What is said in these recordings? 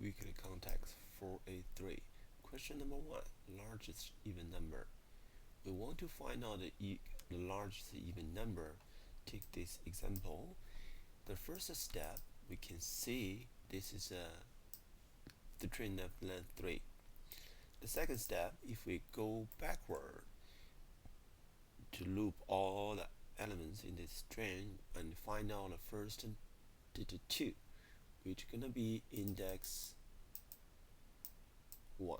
weekly context 483. Question number 1. Largest even number. We want to find out the largest even number. Take this example. The first step, we can see this is the string of length 3. The second step, if we go backward to loop all the elements in this string and find out the first digit 2, which gonna be index 1.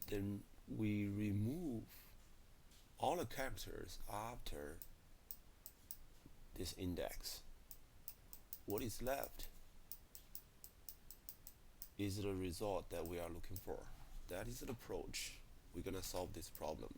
Then we remove all the characters after this index. What is left is the result that we are looking for. That is the approach we're gonna solve this problem.